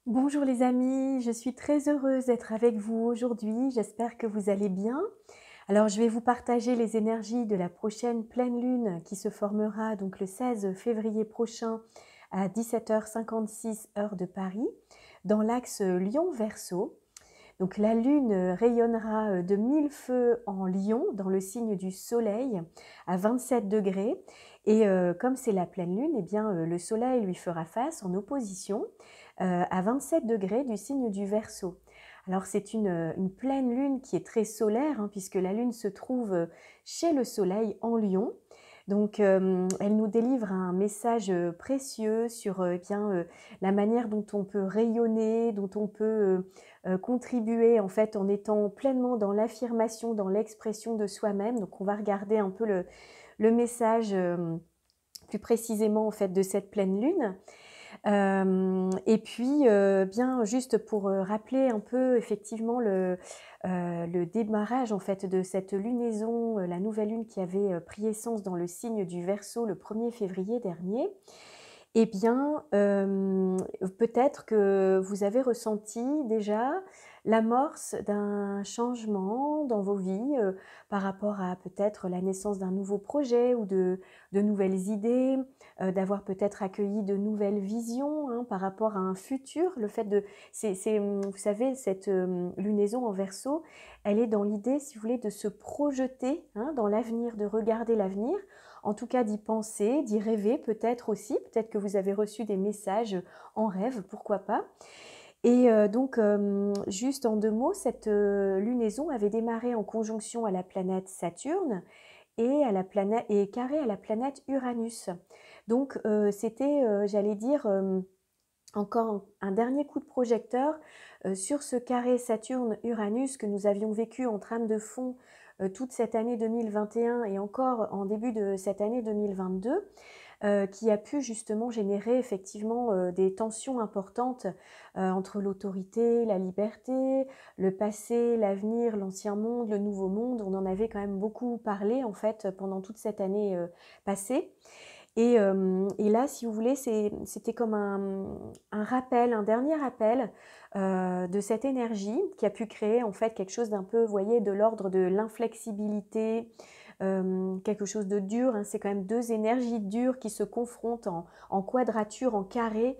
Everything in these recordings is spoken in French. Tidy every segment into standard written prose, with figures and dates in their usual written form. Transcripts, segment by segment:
Bonjour les amis, je suis très heureuse d'être avec vous aujourd'hui, j'espère que vous allez bien. Alors je vais vous partager les énergies de la prochaine pleine lune qui se formera donc le 16 février prochain à 17h56 heure de Paris dans l'axe Lion-Verseau. Donc la lune rayonnera de mille feux en Lion dans le signe du soleil à 27 degrés et comme c'est la pleine lune, eh bien, le soleil lui fera face en opposition à 27 degrés du signe du Verseau. Alors c'est une pleine lune qui est très solaire puisque la lune se trouve chez le soleil en Lion. Donc elle nous délivre un message précieux sur la manière dont on peut rayonner, dont on peut contribuer en fait en étant pleinement dans l'affirmation, dans l'expression de soi-même. Donc on va regarder un peu le message plus précisément en fait de cette pleine lune. Et puis, bien juste pour rappeler un peu effectivement le démarrage en fait de cette lunaison, la nouvelle lune qui avait pris essence dans le signe du Verseau le 1er février dernier. Eh bien, peut-être que vous avez ressenti déjà l'amorce d'un changement dans vos vies par rapport à peut-être la naissance d'un nouveau projet ou de nouvelles idées, d'avoir peut-être accueilli de nouvelles visions par rapport à un futur. Le fait de, vous savez, cette lunaison en Verseau, elle est dans l'idée, si vous voulez, de se projeter dans l'avenir, de regarder l'avenir. En tout cas, d'y penser, d'y rêver peut-être aussi. Peut-être que vous avez reçu des messages en rêve, pourquoi pas. Et donc, juste en deux mots, cette lunaison avait démarré en conjonction à la planète Saturne et carré à la planète Uranus. Donc, c'était, j'allais dire, encore un dernier coup de projecteur sur ce carré Saturne-Uranus que nous avions vécu en trame de fond toute cette année 2021 et encore en début de cette année 2022, qui a pu justement générer effectivement des tensions importantes entre l'autorité, la liberté, le passé, l'avenir, l'ancien monde, le nouveau monde. On en avait quand même beaucoup parlé en fait pendant toute cette année passée. Et là, si vous voulez, c'était comme un rappel, un dernier rappel de cette énergie qui a pu créer en fait quelque chose d'un peu, vous voyez, de l'ordre de l'inflexibilité, quelque chose de dur. C'est quand même deux énergies dures qui se confrontent en quadrature, en carré.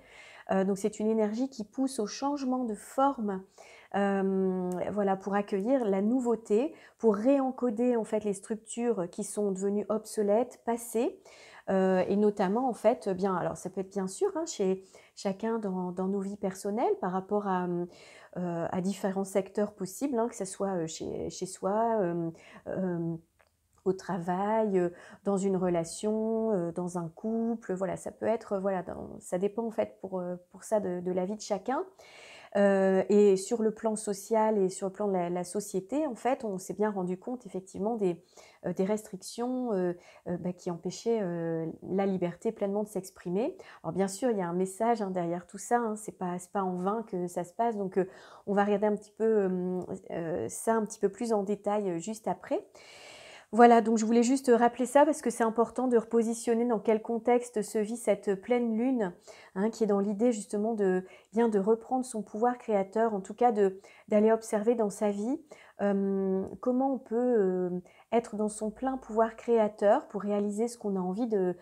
Donc c'est une énergie qui pousse au changement de forme. Voilà, pour accueillir la nouveauté, pour réencoder en fait les structures qui sont devenues obsolètes, passées. Et notamment en fait, bien, alors ça peut être bien sûr chez chacun dans nos vies personnelles par rapport à différents secteurs possibles, que ce soit chez soi, au travail, dans une relation, dans un couple, voilà, ça peut être, voilà, ça dépend en fait pour ça de la vie de chacun. Et sur le plan social et sur le plan de la société, en fait, on s'est bien rendu compte effectivement des restrictions qui empêchaient la liberté pleinement de s'exprimer. Alors bien sûr, il y a un message derrière tout ça, c'est pas en vain que ça se passe, donc on va regarder un petit peu ça un petit peu plus en détail juste après. Voilà, donc je voulais juste rappeler ça parce que c'est important de repositionner dans quel contexte se vit cette pleine lune, qui est dans l'idée justement de reprendre son pouvoir créateur, en tout cas d'aller observer dans sa vie comment on peut être dans son plein pouvoir créateur pour réaliser ce qu'on a envie de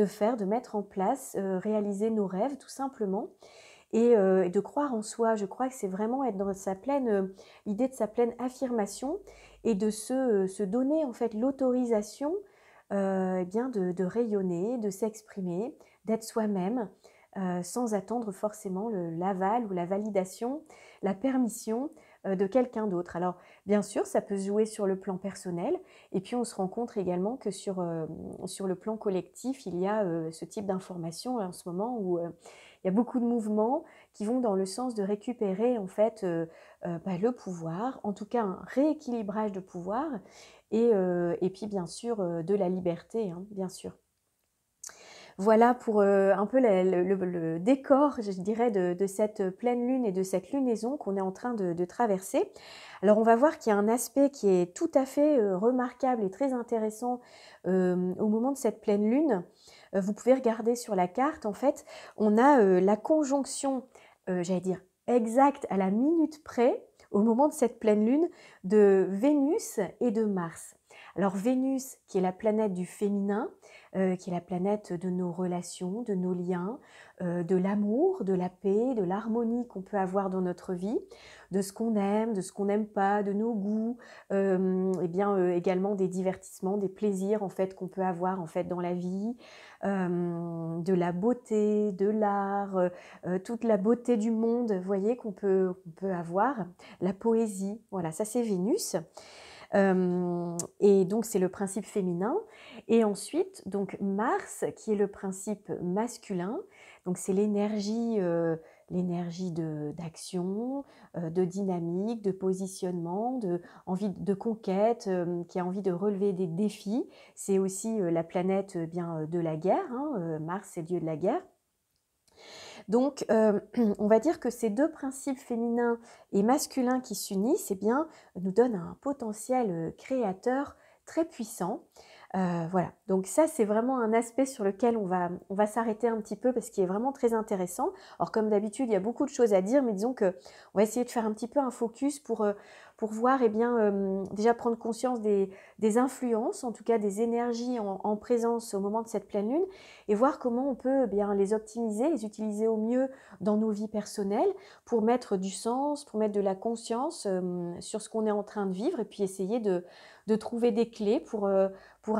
faire, de mettre en place, réaliser nos rêves tout simplement. Et de croire en soi. Je crois que c'est vraiment être dans sa pleine, l'idée de sa pleine affirmation et de se donner en fait l'autorisation bien de rayonner, de s'exprimer, d'être soi-même sans attendre forcément l'aval ou la validation, la permission de quelqu'un d'autre. Alors bien sûr, ça peut se jouer sur le plan personnel et puis on se rend compte également que sur le plan collectif, il y a ce type d'information en ce moment où il y a beaucoup de mouvements qui vont dans le sens de récupérer en fait le pouvoir, en tout cas un rééquilibrage de pouvoir et puis bien sûr de la liberté, bien sûr. Voilà pour un peu le décor, je dirais, de cette pleine lune et de cette lunaison qu'on est en train de traverser. Alors on va voir qu'il y a un aspect qui est tout à fait remarquable et très intéressant au moment de cette pleine lune. Vous pouvez regarder sur la carte, en fait, on a la conjonction, j'allais dire, exact à la minute près, au moment de cette pleine lune, de Vénus et de Mars. Alors Vénus, qui est la planète du féminin, qui est la planète de nos relations, de nos liens, de l'amour, de la paix, de l'harmonie qu'on peut avoir dans notre vie, de ce qu'on aime, de ce qu'on n'aime pas, de nos goûts, et bien également des divertissements, des plaisirs en fait qu'on peut avoir en fait dans la vie, de la beauté, de l'art, toute la beauté du monde, vous voyez, qu'on peut avoir, la poésie, voilà, ça c'est Vénus. Et donc c'est le principe féminin. Et ensuite, donc Mars, qui est le principe masculin, donc c'est l'énergie d'action, de dynamique, de positionnement, de envie de conquête, qui a envie de relever des défis. C'est aussi la planète bien de la guerre, hein, Mars c'est le dieu de la guerre. Donc, on va dire que ces deux principes féminins et masculins qui s'unissent, eh bien, nous donnent un potentiel créateur très puissant. Voilà, donc ça c'est vraiment un aspect sur lequel on va s'arrêter un petit peu parce qu'il est vraiment très intéressant. Alors comme d'habitude, il y a beaucoup de choses à dire, mais disons qu'on va essayer de faire un petit peu un focus pour voir, eh bien, déjà prendre conscience des influences, en tout cas des énergies en présence au moment de cette pleine lune, et voir comment on peut bien les optimiser, les utiliser au mieux dans nos vies personnelles pour mettre du sens, pour mettre de la conscience sur ce qu'on est en train de vivre et puis essayer de trouver des clés pour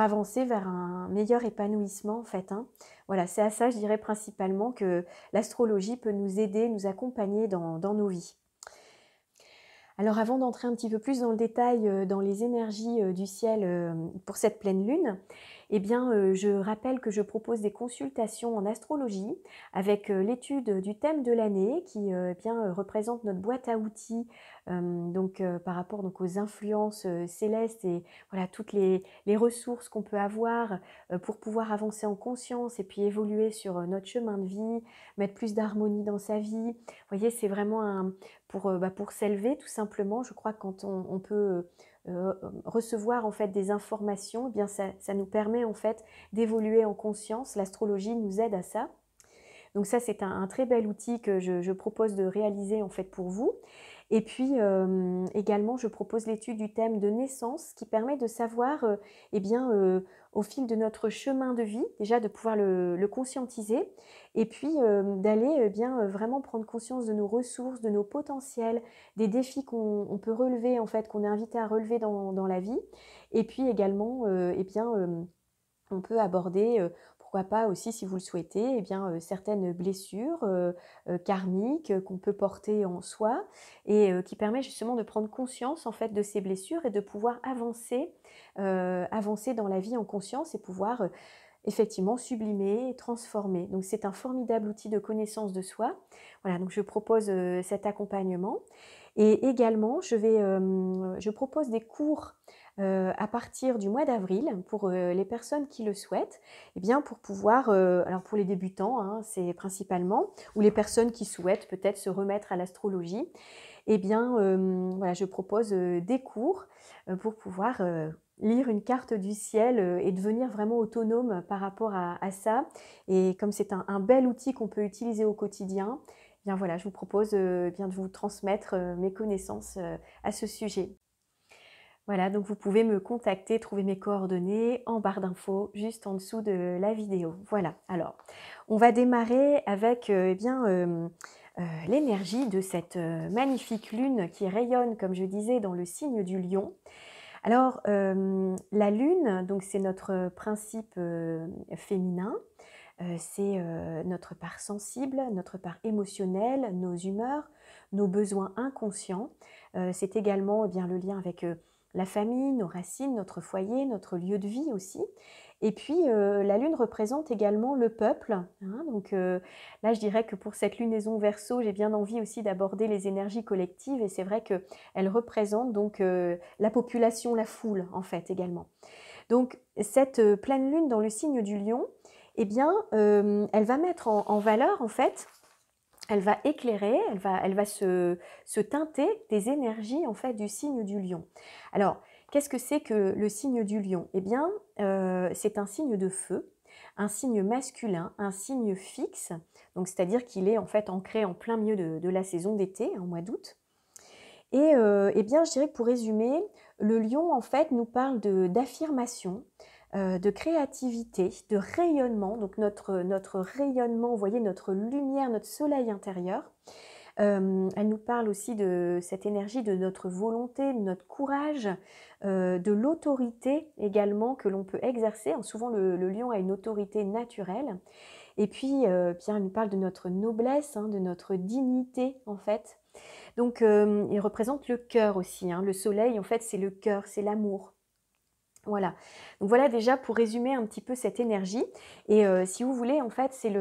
avancer vers un meilleur épanouissement en fait. Hein. Voilà, c'est à ça je dirais principalement que l'astrologie peut nous aider, nous accompagner dans nos vies. Alors avant d'entrer un petit peu plus dans le détail dans les énergies du ciel pour cette pleine lune, eh bien, je rappelle que je propose des consultations en astrologie avec l'étude du thème de l'année qui eh bien, représente notre boîte à outils donc, par rapport donc, aux influences célestes et voilà, toutes les ressources qu'on peut avoir pour pouvoir avancer en conscience et puis évoluer sur notre chemin de vie, mettre plus d'harmonie dans sa vie. Vous voyez, c'est vraiment pour s'élever tout simplement. Je crois que quand on peut recevoir en fait des informations, eh bien ça nous permet en fait d'évoluer en conscience. L'astrologie nous aide à ça. Donc ça, c'est un très bel outil que je propose de réaliser en fait pour vous. Et puis également, je propose l'étude du thème de naissance qui permet de savoir, eh bien, au fil de notre chemin de vie, déjà de pouvoir le conscientiser, et puis d'aller bien vraiment prendre conscience de nos ressources, de nos potentiels, des défis qu'on peut relever en fait, qu'on est invité à relever dans la vie, et puis également, eh bien, on peut aborder, pourquoi pas aussi si vous le souhaitez, eh bien, certaines blessures karmiques qu'on peut porter en soi et qui permet justement de prendre conscience en fait de ces blessures et de pouvoir avancer dans la vie en conscience et pouvoir effectivement sublimer, transformer. Donc c'est un formidable outil de connaissance de soi. Voilà, donc je propose cet accompagnement. Et également, je propose des cours à partir du mois d'avril pour les personnes qui le souhaitent, et bien pour pouvoir, alors pour les débutants, hein, c'est principalement, ou les personnes qui souhaitent peut-être se remettre à l'astrologie, et bien voilà, je propose des cours pour pouvoir lire une carte du ciel et devenir vraiment autonome par rapport à ça. Et comme c'est un bel outil qu'on peut utiliser au quotidien, eh bien voilà, je vous propose bien de vous transmettre mes connaissances à ce sujet. Voilà, donc vous pouvez me contacter, trouver mes coordonnées en barre d'infos, juste en dessous de la vidéo. Voilà, alors on va démarrer avec eh bien, l'énergie de cette magnifique lune qui rayonne, comme je disais, dans le signe du lion. Alors, la lune, donc c'est notre principe féminin, c'est notre part sensible, notre part émotionnelle, nos humeurs, nos besoins inconscients. C'est également eh bien, le lien avec la famille, nos racines, notre foyer, notre lieu de vie aussi. Et puis, la lune représente également le peuple. Hein, donc là, je dirais que pour cette lunaison Verseau, j'ai bien envie aussi d'aborder les énergies collectives. Et c'est vrai qu'elle représente donc la population, la foule, en fait, également. Donc, cette pleine lune dans le signe du lion, eh bien, elle va mettre en valeur, en fait, elle va éclairer, elle va se teinter des énergies en fait du signe du lion. Alors, qu'est-ce que c'est que le signe du lion? Eh bien, c'est un signe de feu, un signe masculin, un signe fixe, donc c'est-à-dire qu'il est en fait ancré en plein milieu de la saison d'été, au mois d'août. Et eh bien, je dirais que pour résumer, le lion, en fait, nous parle d'affirmation, de créativité, de rayonnement. Donc notre rayonnement, vous voyez, notre lumière, notre soleil intérieur. Elle nous parle aussi de cette énergie, de notre volonté, de notre courage, de l'autorité également que l'on peut exercer. Souvent, le lion a une autorité naturelle. Et puis, Pierre nous parle de notre noblesse, de notre dignité, en fait. Donc, il représente le cœur aussi. Le soleil, en fait, c'est le cœur, c'est l'amour. Voilà. Donc voilà déjà pour résumer un petit peu cette énergie. Et si vous voulez, en fait, c'est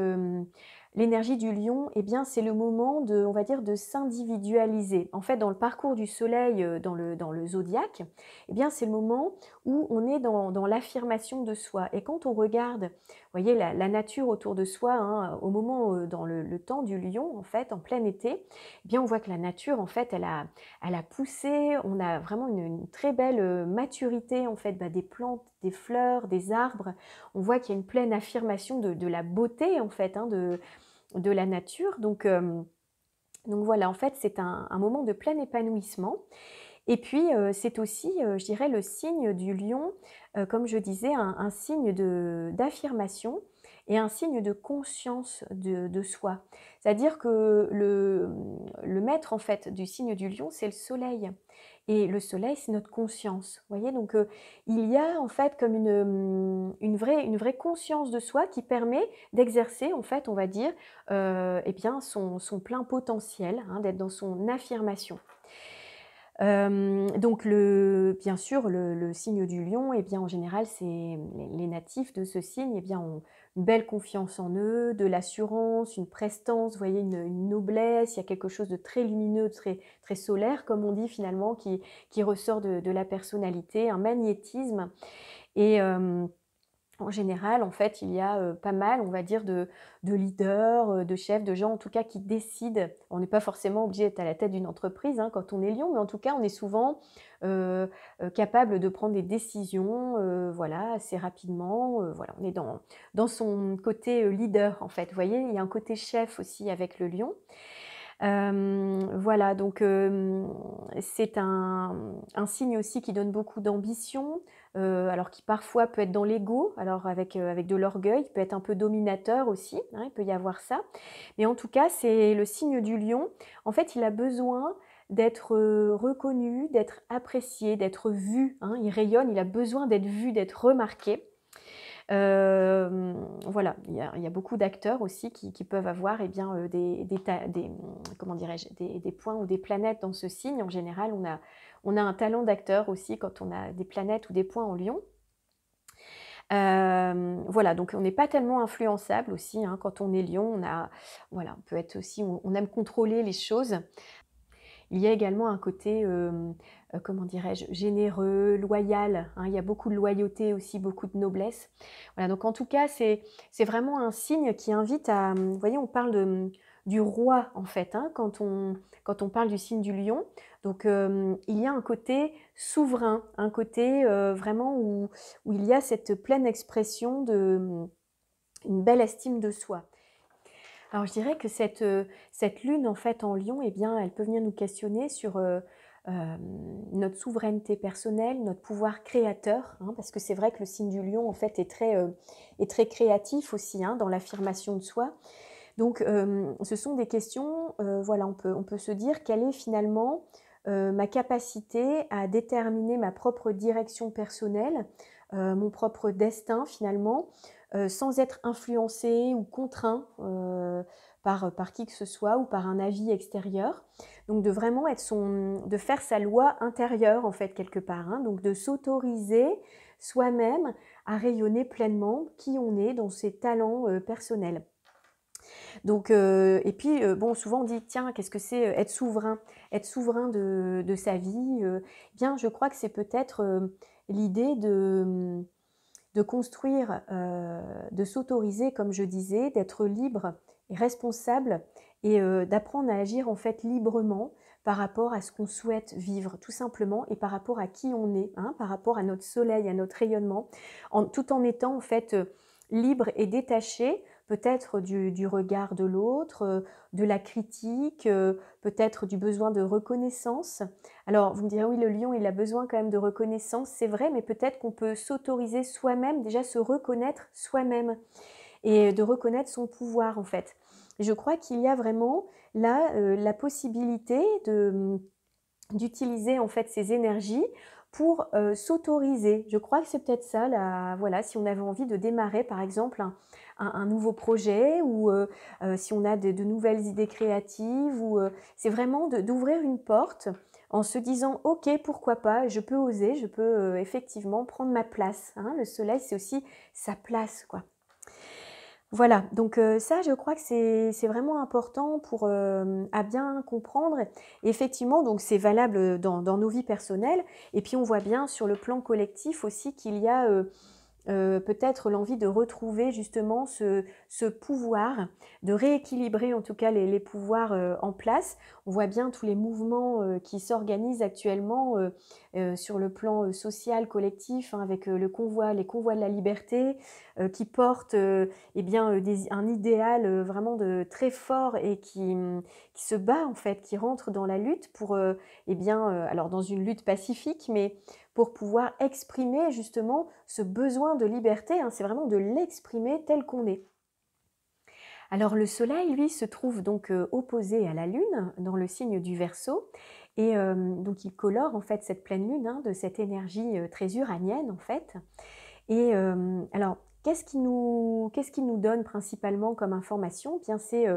l'énergie du lion, eh bien, c'est le moment de, on va dire, de s'individualiser. En fait, dans le parcours du soleil, dans le zodiaque, eh bien, c'est le moment où on est dans l'affirmation de soi. Et quand on regarde, vous voyez, la nature autour de soi, au moment, dans le temps du lion, en fait, en plein été, eh bien, on voit que la nature, en fait, elle a poussé, on a vraiment une très belle maturité, en fait, des plantes, des fleurs, des arbres. On voit qu'il y a une pleine affirmation de la beauté, en fait, de la nature. Donc voilà, en fait, c'est un moment de plein épanouissement. Et puis, c'est aussi, je dirais, le signe du lion, comme je disais, un signe d'affirmation et un signe de conscience de soi. C'est-à-dire que le maître, en fait, du signe du lion, c'est le soleil. Et le soleil, c'est notre conscience. Vous voyez, donc il y a en fait comme une vraie conscience de soi qui permet d'exercer, en fait, on va dire, eh bien, son plein potentiel, d'être dans son affirmation. Donc bien sûr, le signe du lion, eh bien, en général, c'est les natifs de ce signe, eh bien, ont une belle confiance en eux, de l'assurance, une prestance, vous voyez, une noblesse, il y a quelque chose de très lumineux, très, très solaire, comme on dit finalement, qui ressort de la personnalité, un magnétisme. Et en général, en fait, il y a pas mal, on va dire, de leaders, de chefs, de gens en tout cas qui décident. On n'est pas forcément obligé d'être à la tête d'une entreprise quand on est lion, mais en tout cas, on est souvent capable de prendre des décisions voilà, assez rapidement. Voilà, on est dans son côté leader, en fait. Vous voyez, il y a un côté chef aussi avec le lion. Voilà, donc c'est un signe aussi qui donne beaucoup d'ambition, alors qui parfois peut être dans l'ego, alors avec de l'orgueil, il peut être un peu dominateur aussi, il peut y avoir ça. Mais en tout cas, c'est le signe du lion. En fait, il a besoin d'être reconnu, d'être apprécié, d'être vu. Il rayonne, il a besoin d'être vu, d'être remarqué. Voilà, il y a beaucoup d'acteurs aussi qui peuvent avoir bien, comment dirais-je, des points ou des planètes dans ce signe. En général, on a un talent d'acteur aussi quand on a des planètes ou des points en lion. Voilà, donc on n'est pas tellement influençable aussi quand on est lion. Voilà, on peut être aussi, on aime contrôler les choses. Il y a également un côté, comment dirais-je, généreux, loyal. Il y a beaucoup de loyauté aussi, beaucoup de noblesse. Voilà, donc en tout cas, c'est vraiment un signe qui invite à... Vous voyez, on parle du roi, en fait, quand on parle du signe du lion. Donc, il y a un côté souverain, un côté vraiment où il y a cette pleine expression une belle estime de soi. Alors je dirais que cette lune en fait en lion, eh bien, elle peut venir nous questionner sur notre souveraineté personnelle, notre pouvoir créateur, parce que c'est vrai que le signe du lion en fait est très créatif aussi dans l'affirmation de soi. Donc ce sont des questions, voilà, on peut se dire quelle est finalement ma capacité à déterminer ma propre direction personnelle, mon propre destin finalement, sans être influencé ou contraint par qui que ce soit ou par un avis extérieur. Donc de vraiment de faire sa loi intérieure en fait quelque part, donc de s'autoriser soi-même à rayonner pleinement qui on est dans ses talents personnels. Donc, et puis, bon, souvent on dit, tiens, qu'est-ce que c'est être souverain? Être souverain de sa vie, bien, je crois que c'est peut-être l'idée de construire, de s'autoriser, comme je disais, d'être libre et responsable et d'apprendre à agir en fait librement par rapport à ce qu'on souhaite vivre, tout simplement, et par rapport à qui on est, par rapport à notre soleil, à notre rayonnement, tout en étant en fait libre et détaché, peut-être du regard de l'autre, de la critique, peut-être du besoin de reconnaissance. Alors vous me direz: «Oui, le lion, il a besoin quand même de reconnaissance», c'est vrai, mais peut-être qu'on peut s'autoriser soi-même, déjà se reconnaître soi-même et de reconnaître son pouvoir, en fait. Je crois qu'il y a vraiment là, la possibilité d'utiliser en fait ces énergies pour s'autoriser. Je crois que c'est peut-être ça, voilà, si on avait envie de démarrer par exemple un nouveau projet ou si on a de nouvelles idées créatives, ou c'est vraiment d'ouvrir une porte en se disant ok, pourquoi pas, je peux oser, je peux effectivement prendre ma place, hein. Le soleil, c'est aussi sa place, quoi. Voilà, donc ça, je crois que c'est vraiment important pour, à bien comprendre. Et effectivement, donc c'est valable dans nos vies personnelles, et puis on voit bien sur le plan collectif aussi qu'il y a, peut-être l'envie de retrouver justement ce pouvoir, de rééquilibrer en tout cas les pouvoirs en place. On voit bien tous les mouvements qui s'organisent actuellement sur le plan social, collectif, hein, avec les convois de la liberté, qui portent eh bien, un idéal vraiment très fort et qui se bat en fait, qui rentre dans la lutte pour, eh bien, alors dans une lutte pacifique, mais pour pouvoir exprimer justement ce besoin de liberté, hein, c'est vraiment de l'exprimer tel qu'on est. Alors le soleil, lui, se trouve donc opposé à la lune dans le signe du Verseau, et donc il colore en fait cette pleine lune, hein, de cette énergie très uranienne en fait. Et alors qu'est-ce qui nous donne principalement comme information? Bien, c'est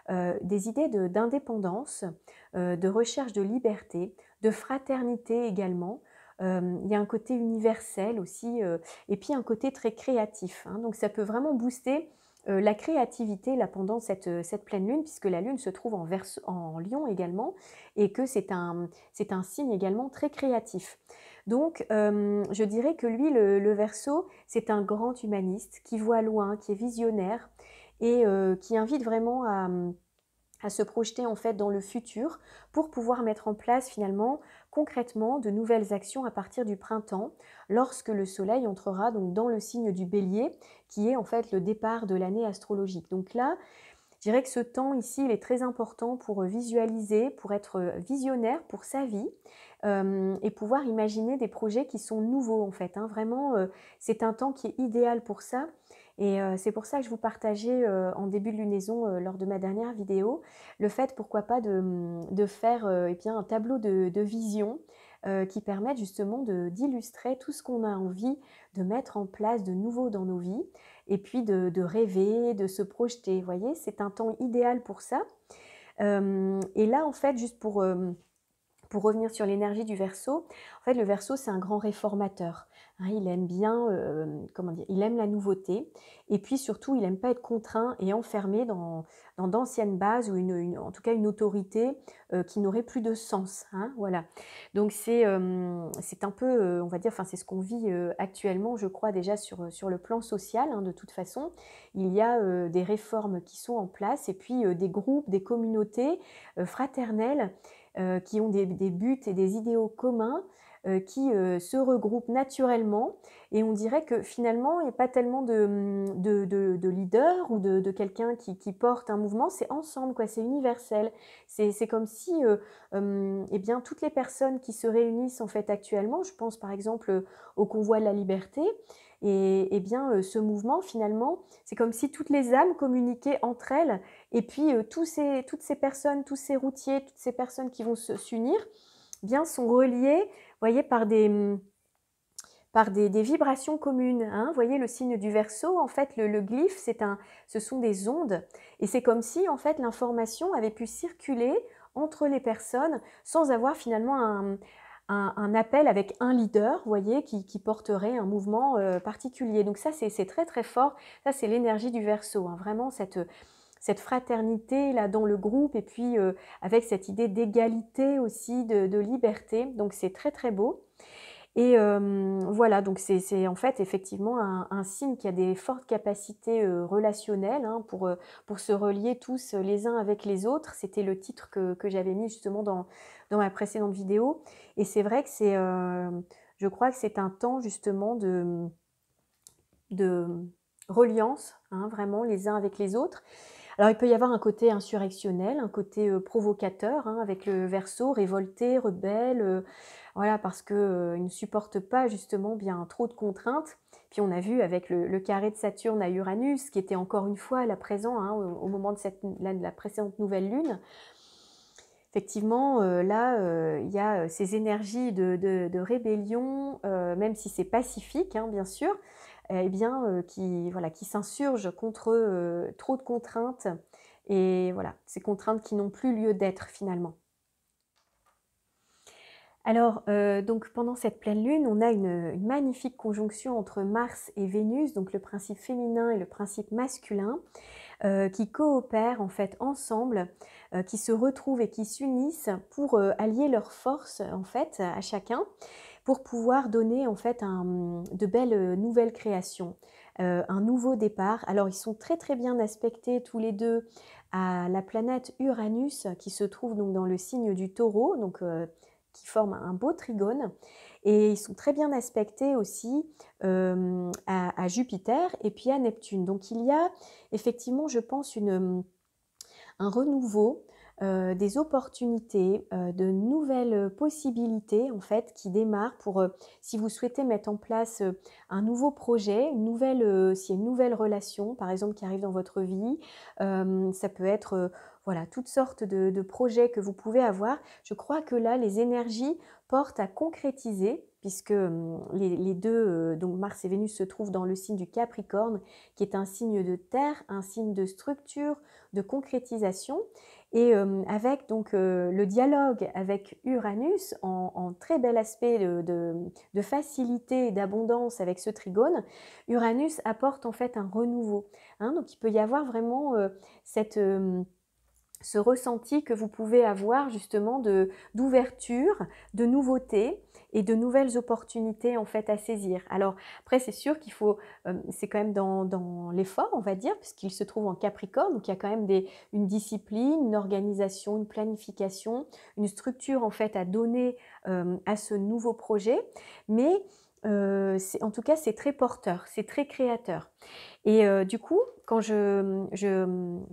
des idées d'indépendance, de recherche de liberté, de fraternité également. Il y a un côté universel aussi, et puis un côté très créatif, hein. Donc ça peut vraiment booster la créativité là, pendant cette pleine lune, puisque la lune se trouve en Lion également, et que c'est un signe également très créatif. Donc, je dirais que lui, le Verseau, c'est un grand humaniste qui voit loin, qui est visionnaire, et qui invite vraiment à se projeter en fait dans le futur pour pouvoir mettre en place finalement concrètement de nouvelles actions à partir du printemps, lorsque le soleil entrera donc dans le signe du Bélier, qui est en fait le départ de l'année astrologique. Donc là, je dirais que ce temps ici, il est très important pour visualiser, pour être visionnaire pour sa vie, et pouvoir imaginer des projets qui sont nouveaux en fait, hein. Vraiment, c'est un temps qui est idéal pour ça, et c'est pour ça que je vous partageais en début de lunaison, lors de ma dernière vidéo, le fait, pourquoi pas, de faire eh bien, un tableau de vision qui permette justement d'illustrer tout ce qu'on a envie de mettre en place de nouveau dans nos vies, et puis de rêver, de se projeter. Vous voyez, c'est un temps idéal pour ça. Et là, en fait, juste pour revenir sur l'énergie du Verseau, en fait, le Verseau, c'est un grand réformateur, hein. Il aime bien, comment dire, il aime la nouveauté, et puis surtout, il n'aime pas être contraint et enfermé dans d'anciennes bases, ou en tout cas une autorité qui n'aurait plus de sens, hein, voilà. Donc c'est un peu, on va dire, enfin c'est ce qu'on vit actuellement, je crois déjà sur le plan social, hein, de toute façon. Il y a des réformes qui sont en place, et puis des groupes, des communautés fraternelles qui ont des buts et des idéaux communs, qui se regroupent naturellement, et on dirait que finalement il n'y a pas tellement de leader ou de quelqu'un qui porte un mouvement, c'est ensemble, quoi, c'est universel. C'est comme si eh bien, toutes les personnes qui se réunissent en fait actuellement, je pense par exemple au convoi de la liberté, et eh bien ce mouvement finalement, c'est comme si toutes les âmes communiquaient entre elles, et puis toutes ces personnes, tous ces routiers, toutes ces personnes qui vont s'unir, eh bien sont reliées, voyez, par des vibrations communes, hein. Vous voyez le signe du Verseau, en fait le glyphe, ce sont des ondes, et c'est comme si en fait l'information avait pu circuler entre les personnes sans avoir finalement un appel avec un leader, vous voyez, qui porterait un mouvement particulier. Donc ça, c'est très très fort. Ça, c'est l'énergie du Verseau, hein. Vraiment cette fraternité là dans le groupe, et puis avec cette idée d'égalité aussi, de liberté. Donc c'est très très beau. Et voilà, donc c'est en fait effectivement un signe qui a des fortes capacités relationnelles, hein, pour se relier tous les uns avec les autres. C'était le titre que j'avais mis justement dans ma précédente vidéo. Et c'est vrai que je crois que c'est un temps justement de reliance, hein, vraiment les uns avec les autres. Alors il peut y avoir un côté insurrectionnel, un côté provocateur, hein, avec le Verseau, révolté, rebelle, voilà, parce qu'il ne supporte pas justement bien trop de contraintes. Puis on a vu avec le carré de Saturne à Uranus, qui était encore une fois là présent, hein, au moment de la précédente nouvelle lune. Effectivement, là, il y a ces énergies de rébellion, même si c'est pacifique, hein, bien sûr, eh bien, voilà, qui s'insurgent contre trop de contraintes et voilà, ces contraintes qui n'ont plus lieu d'être finalement. Alors, donc pendant cette pleine lune, on a une magnifique conjonction entre Mars et Vénus, donc le principe féminin et le principe masculin, qui coopèrent en fait ensemble, qui se retrouvent et qui s'unissent pour allier leurs forces en fait à chacun, pour pouvoir donner en fait de belles nouvelles créations, un nouveau départ. Alors ils sont très très bien aspectés tous les deux à la planète Uranus qui se trouve donc dans le signe du Taureau, donc qui forme un beau trigone, et ils sont très bien aspectés aussi à Jupiter et puis à Neptune. Donc il y a effectivement, je pense, un renouveau, des opportunités, de nouvelles possibilités en fait qui démarrent pour, si vous souhaitez mettre en place un nouveau projet, s'il y a une nouvelle relation par exemple qui arrive dans votre vie, ça peut être voilà, toutes sortes de projets que vous pouvez avoir. Je crois que là, les énergies portent à concrétiser, puisque les deux, donc Mars et Vénus, se trouvent dans le signe du Capricorne, qui est un signe de terre, un signe de structure, de concrétisation. Et avec donc le dialogue avec Uranus, en très bel aspect de facilité et d'abondance avec ce trigone, Uranus apporte en fait un renouveau. Hein, donc il peut y avoir vraiment ce ressenti que vous pouvez avoir justement d'ouverture, de nouveauté et de nouvelles opportunités en fait à saisir. Alors après c'est sûr qu'il faut, c'est quand même dans l'effort on va dire, puisqu'il se trouve en Capricorne, donc il y a quand même une discipline, une organisation, une planification, une structure en fait à donner à ce nouveau projet, mais en tout cas c'est très porteur, c'est très créateur. Et du coup, quand je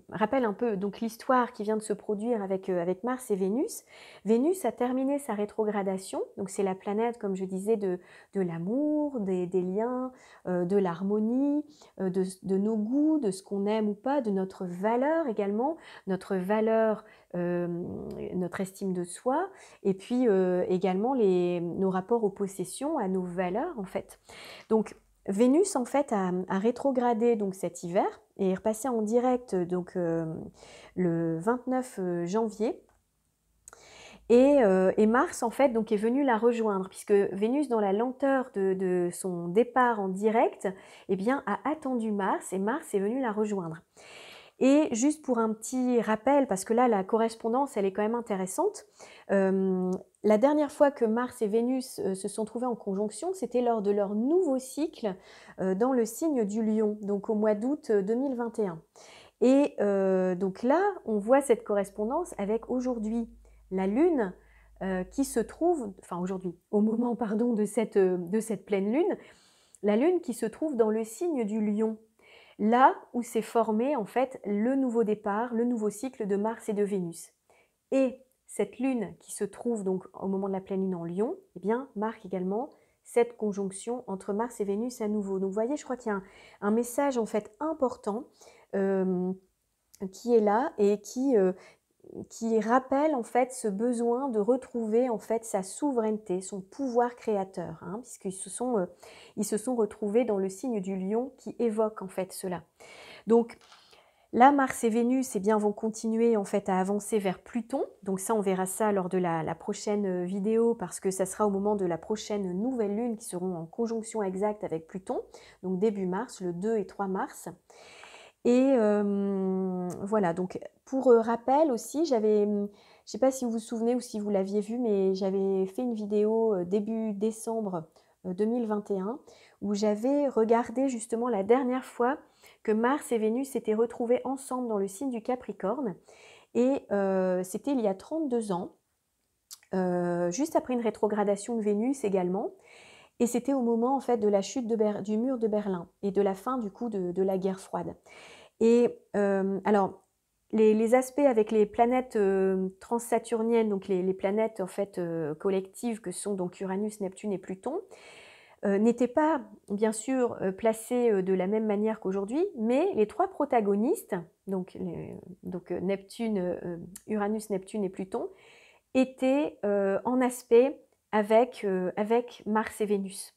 rappelle un peu donc l'histoire qui vient de se produire avec Mars et Vénus, Vénus a terminé sa rétrogradation, donc c'est la planète, comme je disais, de l'amour, des liens, de l'harmonie, de nos goûts, de ce qu'on aime ou pas, de notre valeur également, notre valeur, notre estime de soi, et puis également nos rapports aux possessions, à nos valeurs en fait. Donc Vénus en fait a rétrogradé donc cet hiver et est repassée en direct donc le 29 janvier. Et Mars en fait donc est venu la rejoindre, puisque Vénus, dans la lenteur de son départ en direct, eh bien a attendu Mars, et Mars est venu la rejoindre. Et juste pour un petit rappel, parce que là la correspondance elle est quand même intéressante, la dernière fois que Mars et Vénus se sont trouvés en conjonction, c'était lors de leur nouveau cycle dans le signe du Lion, donc au mois d'août 2021. Et donc là, on voit cette correspondance avec aujourd'hui la Lune qui se trouve, enfin aujourd'hui, au moment pardon de cette pleine Lune, la Lune qui se trouve dans le signe du Lion. Là où s'est formé en fait le nouveau départ, le nouveau cycle de Mars et de Vénus. Et cette lune qui se trouve donc au moment de la pleine lune en Lion, eh bien, marque également cette conjonction entre Mars et Vénus à nouveau. Donc vous voyez, je crois qu'il y a un message en fait important qui est là et qui rappelle en fait ce besoin de retrouver en fait sa souveraineté, son pouvoir créateur, hein, puisqu'ils se sont retrouvés dans le signe du Lion qui évoque en fait cela. Donc là, Mars et Vénus eh bien, vont continuer en fait à avancer vers Pluton. Donc ça, on verra ça lors de la prochaine vidéo, parce que ça sera au moment de la prochaine nouvelle lune qui seront en conjonction exacte avec Pluton, donc début mars, le 2 et 3 mars. Et voilà, donc pour rappel aussi, je ne sais pas si vous vous souvenez ou si vous l'aviez vu, mais j'avais fait une vidéo début décembre 2021 où j'avais regardé justement la dernière fois que Mars et Vénus s'étaient retrouvés ensemble dans le signe du Capricorne. Et c'était il y a 32 ans, juste après une rétrogradation de Vénus également. et c'était au moment en fait de la chute du mur de Berlin et de la fin du coup de la guerre froide. Et alors les aspects avec les planètes transsaturniennes, donc les planètes en fait collectives que sont donc Uranus, Neptune et Pluton, n'étaient pas bien sûr placés de la même manière qu'aujourd'hui, mais les trois protagonistes, donc Neptune, Uranus, Neptune et Pluton, étaient en aspect avec Mars et Vénus.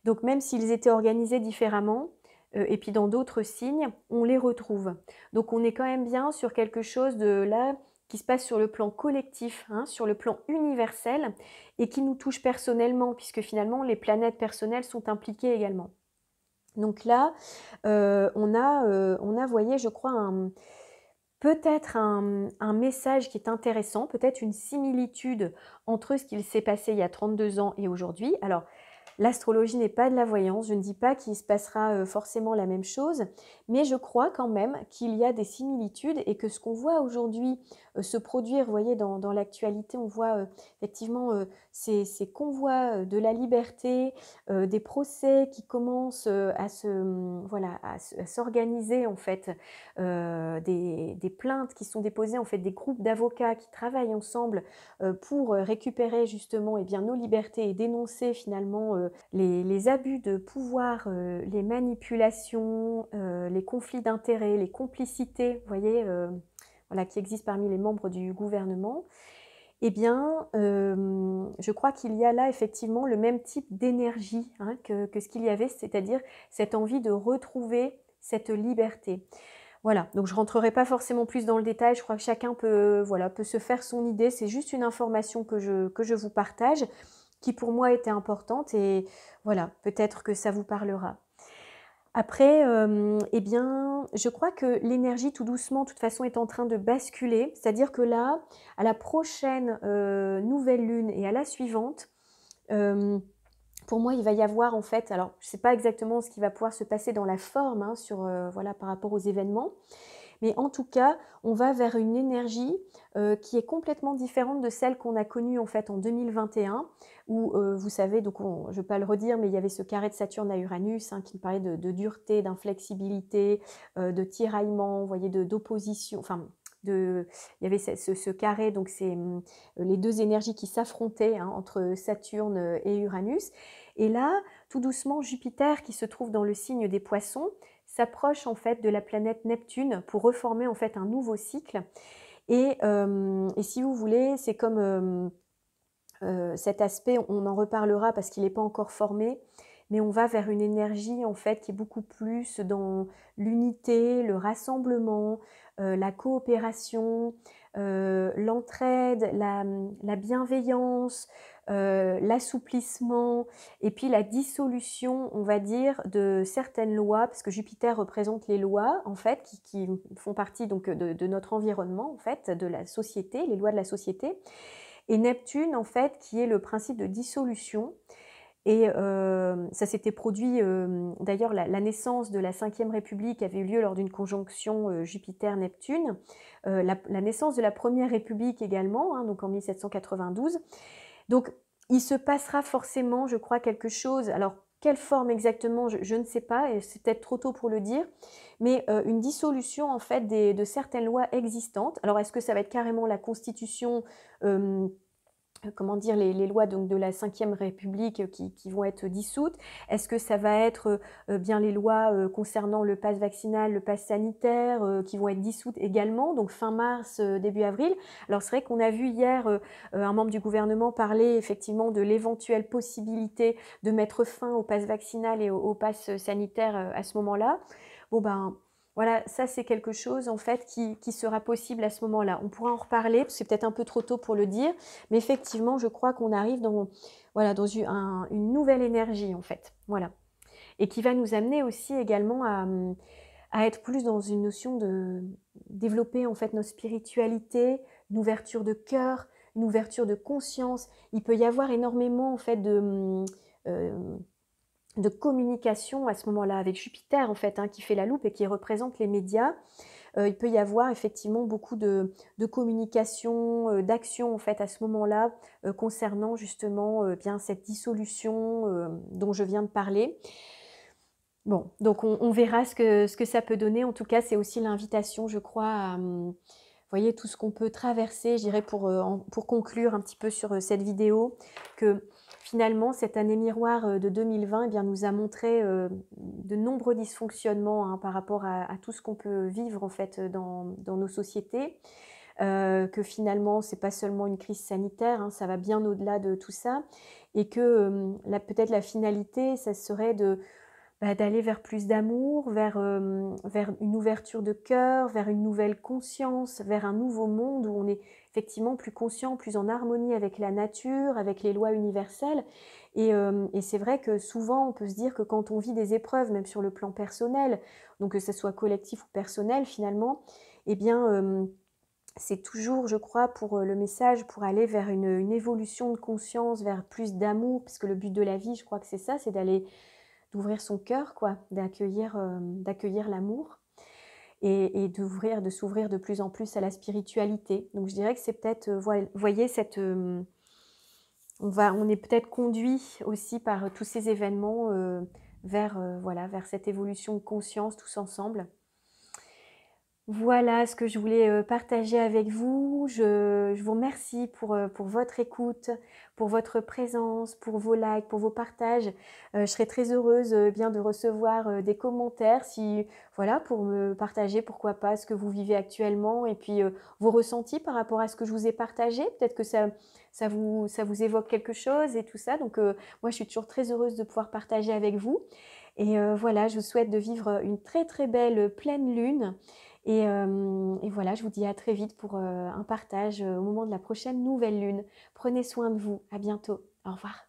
Donc même s'ils étaient organisés différemment, et puis dans d'autres signes, on les retrouve. Donc on est quand même bien sur quelque chose de là qui se passe sur le plan collectif, hein, sur le plan universel, et qui nous touche personnellement, puisque finalement les planètes personnelles sont impliquées également. Donc là, on a, voyez, je crois, peut-être un message qui est intéressant, peut-être une similitude entre ce qu'il s'est passé il y a 32 ans et aujourd'hui. Alors, l'astrologie n'est pas de la voyance, je ne dis pas qu'il se passera forcément la même chose, mais je crois quand même qu'il y a des similitudes et que ce qu'on voit aujourd'hui se produire, vous voyez, dans l'actualité, on voit effectivement ces convois de la liberté, des procès qui commencent voilà, à s'organiser en fait, des plaintes qui sont déposées, en fait, des groupes d'avocats qui travaillent ensemble pour récupérer justement bien, nos libertés et dénoncer finalement les abus de pouvoir, les manipulations, les conflits d'intérêts, les complicités, vous voyez, voilà, qui existent parmi les membres du gouvernement. Eh bien, je crois qu'il y a là effectivement le même type d'énergie hein, que ce qu'il y avait, c'est-à-dire cette envie de retrouver cette liberté. Voilà, donc je ne rentrerai pas forcément plus dans le détail, je crois que chacun peut, voilà, peut se faire son idée, c'est juste une information que je vous partage, qui pour moi était importante et voilà, peut-être que ça vous parlera. Après, eh bien, je crois que l'énergie tout doucement, de toute façon, est en train de basculer, c'est-à-dire que là, à la prochaine nouvelle lune et à la suivante, pour moi, il va y avoir en fait, alors je ne sais pas exactement ce qui va pouvoir se passer dans la forme, hein, voilà, par rapport aux événements, mais en tout cas, on va vers une énergie qui est complètement différente de celle qu'on a connue en fait en 2021, où vous savez, donc je ne vais pas le redire, mais il y avait ce carré de Saturne à Uranus hein, qui me parlait de dureté, d'inflexibilité, de tiraillement, vous voyez, d'opposition, enfin il y avait ce carré, donc c'est les deux énergies qui s'affrontaient hein, entre Saturne et Uranus. Et là, tout doucement, Jupiter, qui se trouve dans le signe des Poissons, s'approche en fait de la planète Neptune pour reformer en fait un nouveau cycle. Et si vous voulez, c'est comme cet aspect, on en reparlera parce qu'il n'est pas encore formé, mais on va vers une énergie en fait qui est beaucoup plus dans l'unité, le rassemblement, la coopération, l'entraide, la bienveillance, l'assouplissement et puis la dissolution, on va dire, de certaines lois, parce que Jupiter représente les lois en fait qui font partie donc de notre environnement en fait, de la société, les lois de la société. Et Neptune, en fait, qui est le principe de dissolution. Et ça s'était produit, d'ailleurs, la naissance de la Ve République avait eu lieu lors d'une conjonction Jupiter-Neptune. La naissance de la Première République également, hein, donc en 1792. Donc, il se passera forcément, je crois, quelque chose. Alors, quelle forme exactement, je ne sais pas, et c'est peut-être trop tôt pour le dire, mais une dissolution, en fait, de certaines lois existantes. Alors, est-ce que ça va être carrément la Constitution comment dire, les lois donc, de la Ve République qui vont être dissoutes? Est-ce que ça va être bien les lois concernant le pass vaccinal, le pass sanitaire qui vont être dissoutes également, donc fin mars, début avril? Alors c'est vrai qu'on a vu hier un membre du gouvernement parler effectivement de l'éventuelle possibilité de mettre fin au pass vaccinal et au pass sanitaire à ce moment-là. Bon ben voilà, ça c'est quelque chose en fait qui sera possible à ce moment-là. On pourra en reparler, parce que c'est peut-être un peu trop tôt pour le dire, mais effectivement, je crois qu'on arrive dans, voilà, dans une nouvelle énergie en fait, voilà, et qui va nous amener aussi également à être plus dans une notion de développer en fait notre spiritualité, une ouverture de cœur, une ouverture de conscience. Il peut y avoir énormément en fait de communication à ce moment-là avec Jupiter en fait, hein, qui fait la loupe et qui représente les médias. il peut y avoir effectivement beaucoup de communication, d'action en fait à ce moment-là, concernant justement, bien cette dissolution, dont je viens de parler. Bon, donc on verra ce que ça peut donner. En tout cas, c'est aussi l'invitation, je crois, à, voyez, tout ce qu'on peut traverser, je dirais, pour conclure un petit peu sur cette vidéo, que finalement, cette année miroir de 2020 eh bien, nous a montré de nombreux dysfonctionnements hein, par rapport à tout ce qu'on peut vivre en fait dans nos sociétés. Que finalement, c'est pas seulement une crise sanitaire, hein, ça va bien au-delà de tout ça, et que peut-être la finalité, ça serait d'aller vers plus d'amour, vers une ouverture de cœur, vers une nouvelle conscience, vers un nouveau monde où on est effectivement plus conscient, plus en harmonie avec la nature, avec les lois universelles. Et c'est vrai que souvent, on peut se dire que quand on vit des épreuves, même sur le plan personnel, donc que ce soit collectif ou personnel finalement, eh bien, c'est toujours, je crois, pour le message, pour aller vers une évolution de conscience, vers plus d'amour, parce que le but de la vie, je crois que c'est ça, c'est d'ouvrir son cœur, quoi, d'accueillir l'amour et de s'ouvrir de plus en plus à la spiritualité. Donc je dirais que c'est peut-être, voyez, on est peut-être conduit aussi par tous ces événements voilà, vers cette évolution de conscience tous ensemble. Voilà ce que je voulais partager avec vous. Je vous remercie pour votre écoute, pour votre présence, pour vos likes, pour vos partages. Je serais très heureuse bien de recevoir des commentaires voilà, pour me partager, pourquoi pas, ce que vous vivez actuellement et puis vos ressentis par rapport à ce que je vous ai partagé. Peut-être que ça vous évoque quelque chose et tout ça. Donc moi, je suis toujours très heureuse de pouvoir partager avec vous. Et voilà, je vous souhaite de vivre une très très belle pleine lune. Et voilà, je vous dis à très vite pour un partage au moment de la prochaine nouvelle lune. Prenez soin de vous. À bientôt. Au revoir.